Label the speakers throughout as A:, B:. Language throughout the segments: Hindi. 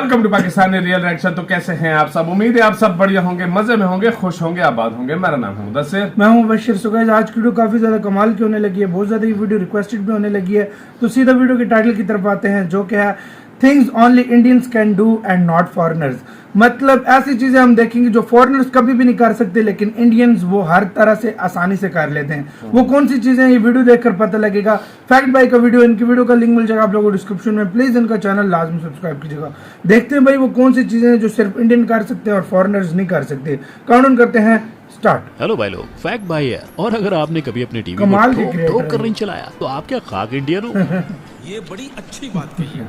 A: Welcome to Pakistani real reaction. तो कैसे हैं आप सब? उम्मीद है आप सब बढ़िया होंगे, मजे में होंगे, खुश होंगे, आबाद होंगे। मेरा नाम है मुदस्सिर,
B: मैं हूं बशीर। सो गाइस, आज की वीडियो काफी ज्यादा कमाल की होने लगी है, बहुत ज्यादा ये वीडियो रिक्वेस्टेड भी होने लगी है। तो सीधा वीडियो के टाइटल की तरफ आते हैं, जो क्या है things only Indians can do and not foreigners. मतलब ऐसी चीजें हम देखेंगे जो फॉरेनर्स कभी भी नहीं कर सकते, लेकिन इंडियंस वो हर तरह से आसानी से कर लेते हैं। वो कौन सी चीजें, ये वीडियो देखकर पता लगेगा। फैक्ट बाई का वीडियो, इनकी वीडियो का लिंक मिल जाएगा आप लोगों को डिस्क्रिप्शन में। प्लीज इनका चैनल लाजमी सब्सक्राइब कीजिएगा। देखते हैं भाई वो कौन सी चीजें हैं जो सिर्फ इंडियन कर सकते हैं और फॉरेनर्स नहीं कर सकते। काउंट करते हैं, स्टार्ट।
C: हेलो भाई लोग, फैक्ट भाई है। और अगर आपने कभी अपने टीवी
B: कमाल
C: को
B: के
C: ठोक कर नहीं चलाया तो आप क्या खाक इंडियन हो?
D: ये बड़ी अच्छी बात कही है।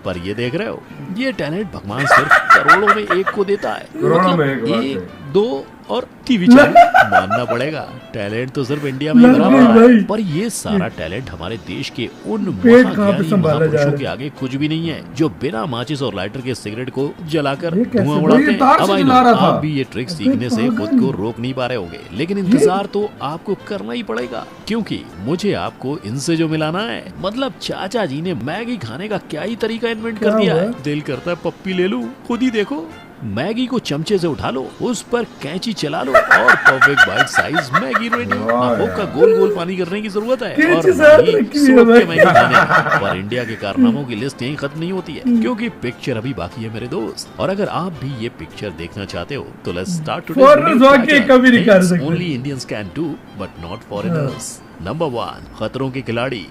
C: पर ये देख रहे हो, ये टैलेंट भगवान सिर्फ करोड़ों में एक को देता है।
A: करोड़ों में
C: मतलब
A: एक बात
C: एक,
A: है।
C: दो और टीवी चैनल मानना पड़ेगा। टैलेंट तो सिर्फ इंडिया में ही भरा
B: नहीं
C: पड़ा है,
B: भाई।
C: पर ये सारा टैलेंट हमारे देश के उन
B: पेट कहाँ पे
C: महाज्ञानी
B: संभाला जा रहा
C: महापुरुषों
B: है?
C: के आगे कुछ भी नहीं है, जो बिना माचिस और लाइटर के सिगरेट को जलाकर
B: ये कैसे?
C: धुआं
B: भाई,
C: उड़ाते
A: ये
C: हैं।
A: तार
C: अब
A: से
C: आई
A: जला
C: नो,
A: रहा था।
C: आप भी ये ट्रिक सीखने से खुद को रोक नहीं पा रहे होंगे, लेकिन इंतजार तो आपको करना ही पड़ेगा, क्योंकि मुझे आपको इनसे जो मिलाना है। मतलब चाचा जी ने मैगी खाने का क्या ही तरीका इन्वेंट कर
B: क्या
C: दिया
B: हुआ?
C: है। दिल करता है पप्पी ले लूं, खुद ही देखो। मैगी को चमचे से उठा लो, उस पर कैंची चला लो और perfect bite size Maggi ready. ना भूख का गोल गोल पानी करने की जरूरत है और
B: कैंची
C: ना
B: साथ
C: ही
B: रखी है
C: सोच
B: भाई।
C: के मैगी खाने। पर इंडिया के कारनामों की लिस्ट यहीं खत्म नहीं होती है, क्योंकि पिक्चर अभी बाकी है मेरे दोस्त। और अगर आप भी ये पिक्चर देखना चाहते हो तो लेट्स स्टार्ट
B: Foreigners वाकई कभी नहीं कर सकते।
C: Only Indians can do but not foreigners. Number 1, खतरों के खिलाड़ी।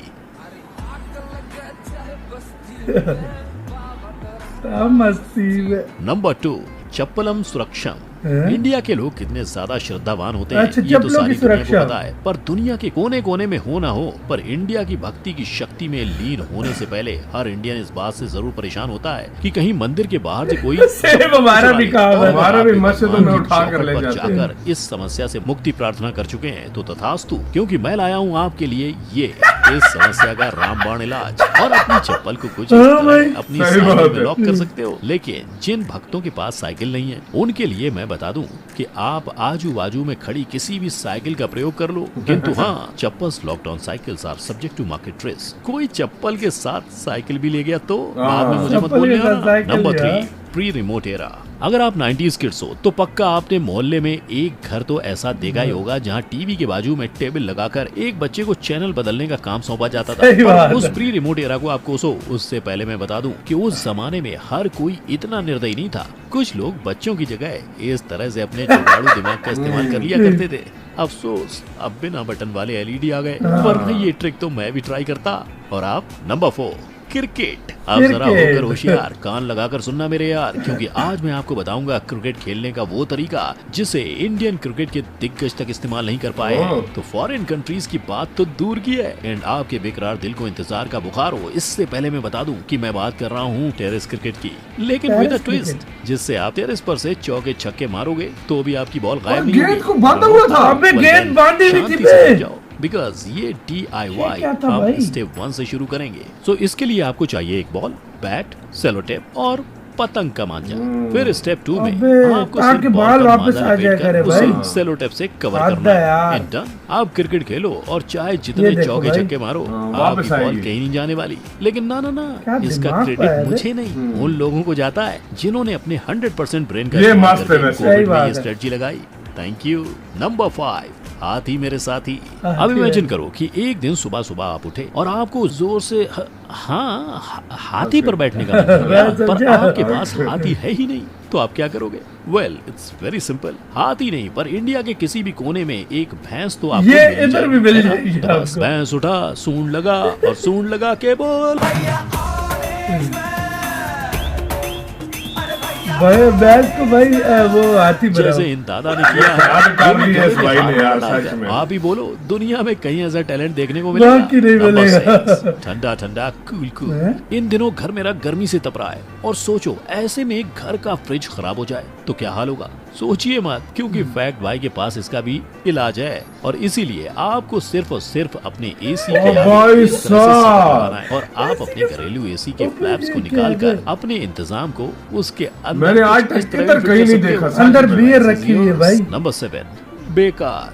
B: मस्ती में।
C: नंबर 2, चप्पलम सुरक्षम।
B: हैं?
C: इंडिया के लोग कितने ज्यादा श्रद्धावान होते हैं,
B: अच्छा,
C: ये तो
B: चप्पलों
C: सारी
B: की
C: दुनिया को
B: सुरक्षा।
C: पता है। पर दुनिया के कोने कोने में हो ना हो, पर इंडिया की भक्ति की शक्ति में लीन होने से पहले हर इंडियन इस बात से जरूर परेशान होता है कि कहीं मंदिर के बाहर से कोई
B: सेम हमारा भी काम है।
C: और
A: हमारा भी
C: आप
A: मस्जिदों में उठा कर ले
C: पर
A: जाते हैं।
C: जाकर इस समस्या से मुक्ति प्रार्थना कर चुके हैं तो तथास्तु, क्योंकि मैं लाया हूँ आपके लिए ये इस समस्या का रामबाण इलाज। और अपनी चप्पल को कुछ इस
B: हाँ
C: तरह
B: भाई,
C: अपनी
A: सही
C: साइकिल
A: बात
C: में
A: है।
C: लॉक कर सकते हो। लेकिन जिन भक्तों के पास साइकिल नहीं है, उनके लिए मैं बता दूं कि आप आजू बाजू में खड़ी किसी भी साइकिल का प्रयोग कर लो, किंतु हाँ, chappals locked on cycles are subject to market risk. कोई चप्पल के साथ साइकिल भी ले गया तो बाद में मुझे मत
B: चप्पल
C: बोलने
B: के साथ
C: आना।
B: साइकिल
C: नंबर
B: लिया।
C: 3, प्री रिमोट एरा। अगर आप 90s किड्स हो तो पक्का आपने मोहल्ले में एक घर तो ऐसा देखा ही होगा जहां टीवी के बाजू में टेबल लगाकर एक बच्चे को चैनल बदलने का काम सौंपा जाता था।
B: सही बात
C: पर उस
B: है।
C: प्री रिमोट एरा को आपको उससे पहले मैं बता दूं कि उस जमाने में हर कोई इतना निर्दयी नहीं था। कुछ लोग बच्चों की जगह इस तरह से अपने जुगाड़ू दिमाग का इस्तेमाल कर लिया करते थे। अफसोस, अब बिना बटन वाले LED आ गए, वरना ये ट्रिक तो मैं भी ट्राई करता। और आप नंबर 4, क्रिकेट। अब जरा
B: क्रिकेट।
C: होकर होशियार, कान लगाकर सुनना मेरे यार, क्योंकि आज मैं आपको बताऊंगा क्रिकेट खेलने का वो तरीका जिसे इंडियन क्रिकेट के दिग्गज तक इस्तेमाल नहीं कर पाए हैं। तो फॉरेन कंट्रीज की बात तो दूर की है, एंड आपके बेकरार दिल को इंतजार का बुखार हो, इससे पहले मैं बता दूं कि मैं बात कर रहा हूं टेरेस क्रिकेट की, लेकिन विद अ
B: टेरेस
C: ट्विस्ट, जिससे आप टेरेस पर से चौके छक्के मारोगे तो भी आपकी बॉल गायब नहीं
A: गेंद
C: होगी।
A: को बांधा हुआ था।
B: अबे, गेंद बांधी हुई थी
C: शांति
B: बे।
C: से बैठ जाओ, बिकॉज ये DIY
B: क्या था
C: हम
B: भाई?
C: स्टेप 1 से शुरू करेंगे। सो इसके लिए आपको चाहिए एक बॉल, बैट, सेलो टेप और पतंग का मांझा। फिर स्टेप 2 में
B: अबे,
C: आपको
B: ताकि
C: सिर्फ
B: बाल
C: बॉल पर
B: वापस
C: मांझा
B: आ जाया
C: लपेटकर
B: करे
C: उसे
B: भाई।
C: सेलो टेप से कवर
B: हद
C: करना
B: है यार।
C: है। And done। आप क्रिकेट खेलो और चाहे
B: ये
C: जितने
B: देखो
C: चौके
B: भाई।
C: छक्के मारो,
A: वापस
C: आपकी बॉल
A: आएगी।
C: कहीं नहीं जाने वाली। लेकिन ना ना
B: क्या
C: ना, इसका
B: दिमाग
C: क्रेडिट
B: पाया बे?
C: मुझे नहीं, उन लोगों को जाता है जिन्होंने अपने 100% ब्रेन का
A: ये
C: इस्तेमाल
A: मस्त है
C: करके
A: वैसे।
C: कोविड
B: सही
C: में
B: बात
C: ये
B: है।
C: स्ट्रेटजी लगाई। Thank you. नंबर 5, हाथी मेरे साथी।
B: हाथी
C: अब इमेजिन
B: है।
C: करो कि एक दिन सुबह सुबह आप उठे और आपको जोर से हाथी पर बैठने का मन कर गया, पर
B: समझा।
C: आपके पास हाथी है ही नहीं, तो आप क्या करोगे? Well, it's very simple. हाथी नहीं, पर इंडिया के किसी भी कोने में एक भैंस तो आपको
B: ये
C: मिल
B: इधर भी मिल
C: जाएगी, है
B: जाएगी
C: ना? तो बस
B: आपको।
C: भैंस उठा, सूंड लगा और सूंड लगा के बोल।
B: भाई बैल को भाई वो हाथी बना।
C: जैसे इन दादा ने किया
A: याद कर ली है इस भाई ने यार,
C: हाथ
A: सच में।
C: आप ही बोलो, दुनिया में कहीं ऐसा टैलेंट देखने को मिलेगा?
B: बाकी नहीं
C: नंबर
B: मिलेगा।
C: 6, ठंडा ठंडा कूल कूल।
B: हैं?
C: इन दिनों घर मेरा गर्मी से तप रहा है, और सोचो ऐसे में एक घर का फ्रिज खराब हो जाए तो क्या हाल होगा? सोचिए मत, क्योंकि फैक्ट भाई के पास इसका भी इलाज है, और इसीलिए आपको सिर्फ और सिर्फ अपने AC के आगे
A: भाई
C: इस तरह से
A: साहब।
C: setup बनाना है, और आप अपने घरेलू AC के फ्लैप्स को निकाल कर अपने इंतजाम को उसके अंदर
A: मैंने आज
C: कुछ इस
A: तक
C: तरह
A: इधर
C: से
A: कहीं
C: कर
A: नहीं
C: सकते
A: देखा,
C: हो।
B: अंदर बियर रखी हुई है भाई।
C: नंबर 7, बेकार।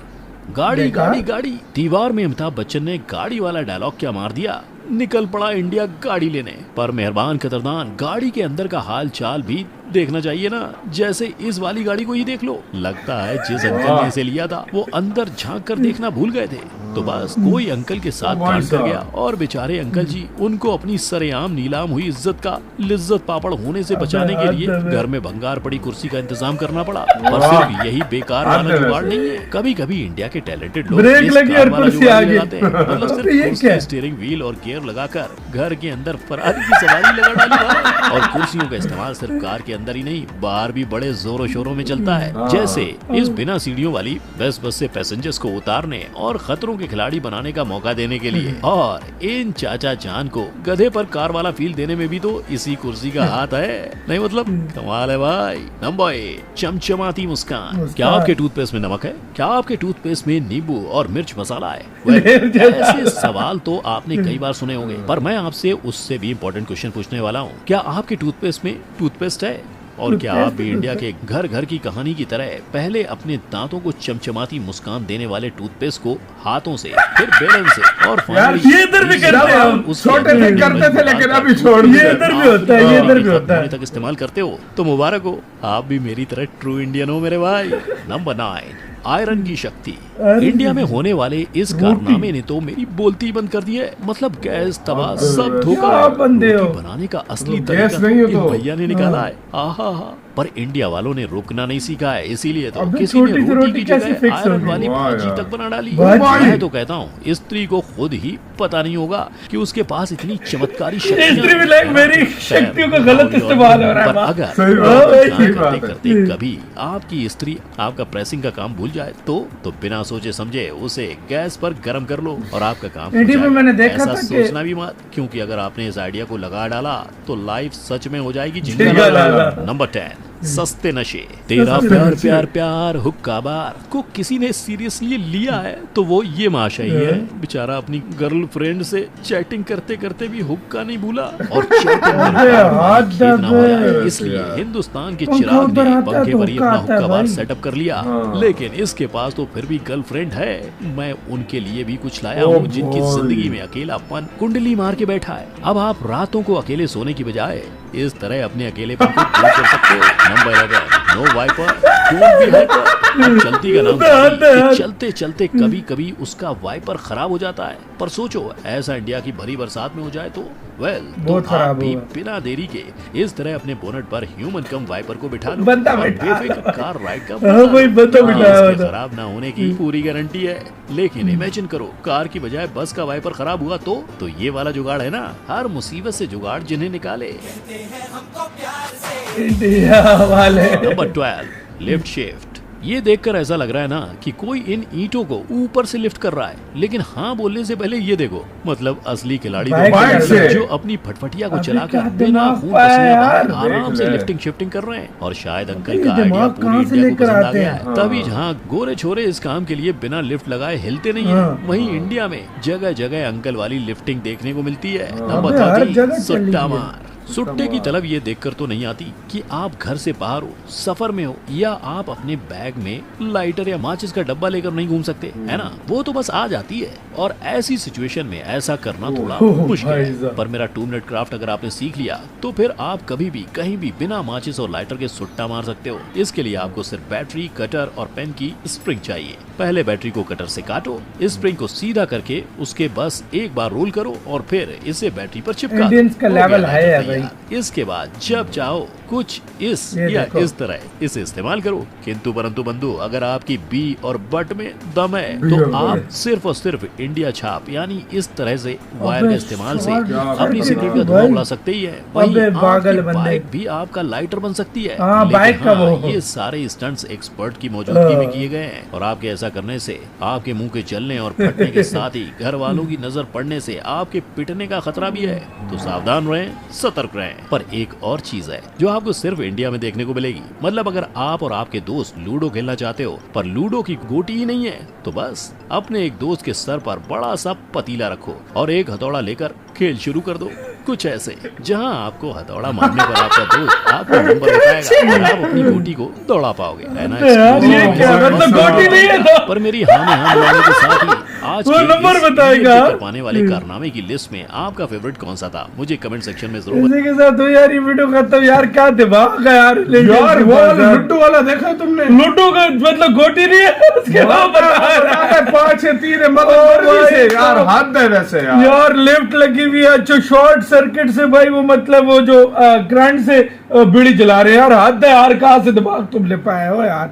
C: गाड़ी
B: बेकार?
C: गाड़ी गाड़ी। दीवार में अमिताभ बच्चन ने गाड़ी वाला डायलॉग क्या मार दिया, निकल पड़ा इंडिया गाड़ी लेने। पर मेहरबान कदरदान, गाड़ी के अंदर का हाल चाल भी देखना चाहिए ना। जैसे इस वाली गाड़ी को ही देख लो, लगता है जिस अंकल ने इसे लिया था वो अंदर झांक कर देखना भूल गए थे। तो बस कोई अंकल के साथ कांड कर गया और बेचारे अंकल जी, उनको अपनी सरेआम नीलाम हुई इज्जत का लिज्जत पापड़ होने से बचाने के लिए घर में भंगार पड़ी कुर्सी का इंतजाम करना पड़ा। पर सिर्फ यही बेकार वाला जुगाड़ नहीं है, कभी कभी इंडिया के टैलेंटेड लोग
B: ब्रेक
C: इस
B: लगी
C: कार
B: और
C: वाला
B: कुर्सी
C: जुगाड़
B: आगे।
C: लगाते हैं। मतलब
B: ये
C: सिर्फ
B: क्या
C: कुर्सी,
B: है?
C: स्टीयरिंग व्हील और गियर लगाकर घर के अंदर फरारी की सवारी लगा डाली है। और कुर्सियों का इस्तेमाल सिर्फ कार के अंदर ही नहीं, बाहर भी बड़े जोरों शोरों में चलता है। जैसे इस बिना सीढ़ियों वाली बस से पैसेंजर्स को उतारने और खतरों के खिलाड़ी बनाने का मौका देने के लिए, और इन चाचा जान को गधे पर कार वाला फील देने में भी तो इसी कुर्सी का हाथ है। नहीं मतलब कमाल है भाई। नंबर 8, चमचमाती मुस्कान। क्या आपके टूथपेस्ट में नमक है? क्या आपके टूथपेस्ट में नींबू और मिर्च मसाला है? ऐसे सवाल तो आपने कई बार सुने होंगे, पर मैं आपसे उससे भी इम्पोर्टेंट क्वेश्चन पूछने वाला हूँ। क्या आपके टूथपेस्ट में टूथपेस्ट है? और क्या आप भी इंडिया के घर घर की कहानी की तरह पहले अपने दांतों को चमचमाती मुस्कान देने वाले टूथपेस्ट को हाथों से, फिर बेलन से, और
A: यार
C: finally
B: ये इधर भी
C: इस
B: करते हैं
C: बार
B: हम।
C: उसके
A: छोटे
C: अंदर
A: थे, करते थे,
C: नींबू
A: लेकिन
C: डालकर
A: अभी छोड़ दिया।
B: ये इधर भी होता है, ये इधर भी होता है।
C: तक इस्तेमाल करते हो तो मुबारक हो, आप भी मेरी तरह ट्रू इंडियन हो मेरे भाई। नंबर 9, आयरन की शक्ति। इंडिया में होने वाले इस कारनामे ने तो मेरी बोलती ही बंद कर दी है। मतलब गैस, तवा सब धोखा
B: क्या
C: है।
B: बंदे हो?
C: रोटी बनाने का असली
A: गैस
C: तरीका
A: नहीं हो
C: इन
A: तो।
C: भैया ने निकाला है। आहा हा। पर इंडिया वालों ने रुकना नहीं सीखा है, इसीलिए तो
B: अबे
C: किसी ने
B: छोटी सी
C: रोटी
B: रोटी
C: की
B: कैसे
C: जगह
B: fix
C: आयरन
B: होगी?
C: वाली
A: वाह
C: भाजी
A: यार।
C: तक बना डाली।
B: भाजी?
C: मैं तो कहता हूँ स्त्री को खुद ही पता नहीं होगा कि उसके पास इतनी चमत्कारी शक्तियां
B: स्त्री भी लाइक मेरी शक्तियों का गलत इस्तेमाल हो रहा है।
C: पर अगर
A: सही बात
B: है,
C: आप
A: सही
C: करते
A: बात है।
C: करते कभी आपकी स्त्री आपका प्रेसिंग का काम भूल जाए तो बिना सोचे समझे उसे गैस पर गर्म कर लो और आपका काम हो
B: इंडिया में
C: जाएगा।
B: मैंने देखा
C: ऐसा
B: था कि-
C: सोचना भी मत, क्योंकि अगर आपने इस आइडिया को लगा डाला तो लाइफ सच में हो जाएगी
B: जिंगल
C: जिंगल।
B: वाला।
C: नंबर 10, सस्ते नशे। तेरा
B: सस्ते
C: प्यार
B: नशे।
C: प्यार प्यार हुक्का बार को किसी ने सीरियसली लिया है तो वो ये महाशय ही है। बेचारा अपनी गर्लफ्रेंड से चैटिंग करते करते भी हुक्का नहीं भूला और चैटिंग में
B: अबे
C: रुकावट
B: हाथ
C: खेद ना हो जाए।
B: दबे।
C: इसलिए हिंदुस्तान के
B: पंखा
C: चिराग
B: ऊपर
C: ने
B: आता है
C: पंखे
B: तो
C: पर ही
B: हुक्का
C: अपना
B: आता है
C: हुक्का बार
B: भाई।
C: सेटअप कर लिया।
A: हाँ।
C: लेकिन इसके पास तो फिर भी गर्लफ्रेंड है। मैं उनके लिए भी कुछ लाया
A: ओ
C: हूँ जिनकी
A: भाई।
C: जिंदगी में अकेलापन कुंडली मार के बैठा है। अब आप रातों को अकेले सोने की बजाय इस तरह अपने अकेलेपन को दूर कर सकते हो। Number 11, no wiper don't be hyper. अब चलती का नाम कि चलते चलते कभी कभी उसका वाइपर खराब हो जाता है। पर सोचो ऐसा इंडिया की भरी बरसात में हो जाए तो तो
B: बहुत
C: आप
B: खराब
C: भी
B: होगा।
C: बिना देरी के इस तरह अपने बोनट पर ह्यूमन कम वाइपर को बिठा लो
B: बंदा
C: और
B: बिठा
C: बेफिक्र कार राइड का
B: हाँ, वही बंदा
C: हाँ,
B: बिठाया
C: इसके
B: हुआ था।
C: खराब ना होने की पूरी गारंटी है। लेकिन इमेजिन करो कार की बजाय बस का वाइपर खराब हुआ तो ये वाला जुगाड़ है ना, हर मुसीबत से जुगाड़ जिन्हें निकाले।
B: इंडिया वाले।
C: Number 12, lift shift. ये देखकर ऐसा लग रहा है ना कि कोई इन ईंटों को ऊपर से लिफ्ट कर रहा है, लेकिन हाँ बोलने से पहले ये देखो, मतलब असली खिलाड़ी तो
B: बाइक
C: वो
A: से।
C: जो अपनी फटफटिया को
B: अभी
C: चलाकर
B: क्या
C: बिना
B: दिमाग
C: खून
B: पाया
C: पसीने
B: यार।
C: बहाए आराम
A: देख
C: से
A: ले।
C: लिफ्टिंग शिफ्टिंग कर रहे हैं। और शायद अंकल
B: ये
C: का आइडिया
B: दिमाग
C: पूरी
B: कहाँ से
C: इंडिया को
B: लेकर
C: पसंद आ
B: आते
C: गया
B: हैं?
C: है। तभी जहाँ गोरे छोरे इस काम के लिए बिना लिफ्ट लगाए हिलते नहीं है,
B: हाँ।
C: वहीं इंडिया में जगह जगह अंकल वाली लिफ्टिंग देखने को मिलती है।
B: अबे
C: नंबर
B: हर
C: 13,
B: जगह चली
C: सुट्टा
B: है।
C: मार। सुट्टे की तलब ये देखकर तो नहीं आती कि आप घर से बाहर हो, सफर में हो, या आप अपने बैग में लाइटर या माचिस का डब्बा लेकर नहीं घूम सकते, है ना? वो तो बस आ जाती है। और ऐसी सिचुएशन में ऐसा करना थोड़ा मुश्किल
B: भाई
C: है।
B: साहब।
C: पर मेरा 2 मिनट क्राफ्ट अगर आपने सीख लिया तो फिर आप कभी भी कहीं भी बिना माचिस और लाइटर के सुट्टा मार सकते हो। इसके लिए आपको सिर्फ बैटरी, कटर और पेन की स्प्रिंग चाहिए। पहले बैटरी को कटर से काटो, स्प्रिंग को सीधा करके उसके बस एक बार रोल करो और फिर इसे बैटरी पर चिपका दो।
B: इंडियंस का
C: हो गया
B: लेवल हाई है
C: लाइटर
B: भाई।
C: तैयार। इसके बाद जब चाहो कुछ इस
B: ये
C: या
B: देखो।
C: इस तरह इसे इस्तेमाल करो। किंतु परंतु बंधु, अगर आपकी बी और बट में दम है
A: बी
C: तो
A: और
C: आप
A: बट।
C: सिर्फ और सिर्फ इंडिया छाप यानी इस तरह से वायर
B: अबे
C: के इस्तेमाल से
B: शॉर्ट
C: अपनी
A: शॉर्ट
C: सिगरेट का
A: भाई।
C: धुआं उड़ा सकते ही है। वहीं
B: अबे पागल
C: आपकी
B: बंदे।
C: बाइक भी आपका लाइटर बन सकती है।
B: हाँ,
C: लेकिन
B: बाइक का
C: हाँ,
B: वो।
C: ये सारे स्टंट्स एक्सपर्ट की मौजूदगी में किए गए हैं। और आपके ऐसा करने से आपके मुंह के जलने और फटने के साथ ही घर वालों की नजर पड़ने से आपके पिटने का खतरा भी है। तो सावधान रहें, सतर्क रहें। पर एक और चीज है जो आपको सिर्फ इंडिया में देखने को मिलेगी। मतलब अगर आप और आपके दोस्त लूडो खेलना चाहते हो पर लूडो की गोटी ही नहीं है तो बस अपने एक दोस्त के सर पर बड़ा सा पतीला रखो और एक हथौड़ा लेकर खेल शुरू कर दो। कुछ ऐसे जहां आपको हथौड़ा मारने पर आपका दोस्त आपको नंबर बताएगा और आप अपनी गोटी को दौड़ा पाओगे, है ना?
B: यार, ये
C: Exclusive
B: क्या
C: है,
B: मतलब
C: बस
B: गोटी नहीं है तो?
C: पर मेरी हाँ में हाँ मिलाने के साथ ही आज
B: वो
C: के
B: नंबर
C: इस
B: बताएगा।
C: वीडियो को कर पाने वाले कारनामे की लिस्ट में आपका फेवरेट कौन सा था, मुझे कमेंट सेक्शन में जरूर
B: इसी के साथ हो यार ये वीडियो खत्म यार, क्या दिमाग है यार
A: यार वो लुड्डू वाला देखा है तुमने?
B: लूडो का मतलब गोटी नहीं है उसके बाद बता रहा है।
A: 5-6
B: ओ
A: मतलब
B: भाई,
A: से यार हद है वैसे यार।
B: यार लिफ्ट लगी हुई है, जो शॉर्ट सर्किट से भाई वो मतलब वो जो करंट से बीड़ी जला रहे हैं यार, हद है यार, कहाँ से दिमाग तुम ले पाए हो यार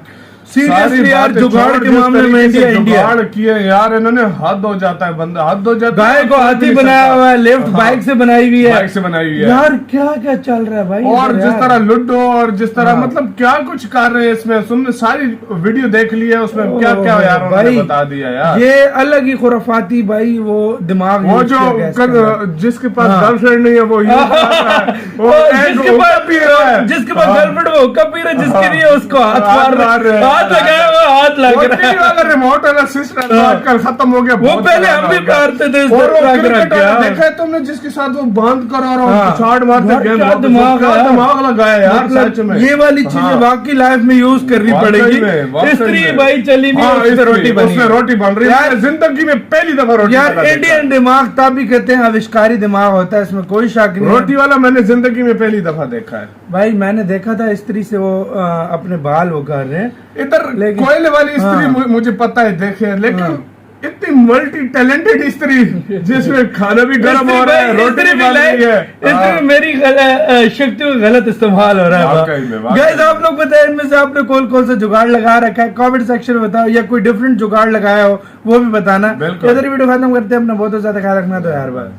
B: सीरियसली यार। जुगाड़ के मामले में इंडिया
A: जुगाड़ किए यार इन्होंने, हद हो जाता है बंदा, हद हो जाता है।
B: गाय को हाथी बनाया हुआ है, लिफ्ट बाइक से बनाई हुई है,
A: बाइक से बनाई हुई है
B: यार क्या क्या चल रहा है भाई।
A: और जिस तरह लुड्डो और जिस तरह
B: हाँ।
A: मतलब क्या कुछ कर रहे हैं इसमें, तुमने सारी वीडियो देख ली है, उसमें क्या क्या यार उन्होंने बता दिया यार।
B: ये अलग ही खुराफाती भाई वो दिमाग
A: वो
B: use
A: जो
B: किया गया इसके अंदर।
A: जिसके पास
B: हाँ।
A: गर्लफ्रेंड नहीं है वो यूज कर रहा है, वो
B: जिसके पास
A: पी रहा है,
B: जिसके पास
A: हाँ।
B: गर्लफ्रेंड वो कब पी रहा है, जिसके
A: हाँ।
B: लिए उसको हाथ
A: हाथ
B: मार रहे
A: मार रहे हैं।
B: हाथ लगाया हुआ हाथ लग
A: वो
B: रहा
A: टीवी
B: है।
A: वाला रिमोट वाला सिस्टम आजकल खत्म हो गया।
B: वो
A: बहुत
B: पहले
A: पुराना
B: हम भी
A: हो गया।
B: मारते थे इस
A: और वो
B: तरह
A: क्रिकेट
B: रख
A: वाला
B: के।
A: देखा है तुमने, जिसके साथ वो बांध कर और
B: हाँ।
A: छाड़ मारते
B: यार,
A: गेंद
B: क्या
A: वापस,
B: दिमाग
A: क्या
B: है यार।
A: दिमाग लगाया यार
B: मतलब
A: सच में।
B: ये वाली चीजें
A: हाँ।
B: बाकी लाइफ में यूज करनी
A: वाकई
B: पड़ेगी।
A: में, वाकई
B: स्त्री
A: में।
B: भाई चली भी
A: हाँ,
B: उसमें
A: स्त्री,
B: रोटी बनी
A: उसमें रोटी बन रही है।
B: यार,
A: मैंने जिंदगी में पहली दफा रोटी
B: यार
A: वाला देखा।
B: इंडियन दिमाग तभी कहते हैं आविष्कारी दिमाग होता है, इसमें कोई शक नहीं है।
A: रोटी वाला मैंने जिंदगी में पहली दफा देखा है।
B: भाई मैंने देखा था स्त्री से वो अपने बाल वो कर रहे हैं।
A: इधर
B: लेकिन-
A: कोयले वाली स्त्री
B: हाँ।
A: मुझे पता है देखे हैं, लेकिन
B: हाँ।
A: इतनी मल्टी टैलेंटेड स्त्री जिसमें खाना भी गर्म हो रहा है, रोटी भी बन रही है।
B: इसमें
A: हाँ।
B: मेरी शक्तियों का गलत इस्तेमाल हो रहा
A: वाकई में,
B: है।
A: वाकई
B: गाइस
A: में।
B: आप लोग बताएं इनमें से आपने कौन कौन सा जुगाड़ लगा रखा है, कमेंट सेक्शन में बताओ, या कोई डिफरेंट जुगाड़ लगाया हो वो भी बताना।
A: बिल्कुल।
B: इधर वीडियो खत्म करते हैं, अपना बहुत ज्यादा ख्याल रखना तो यार बाय।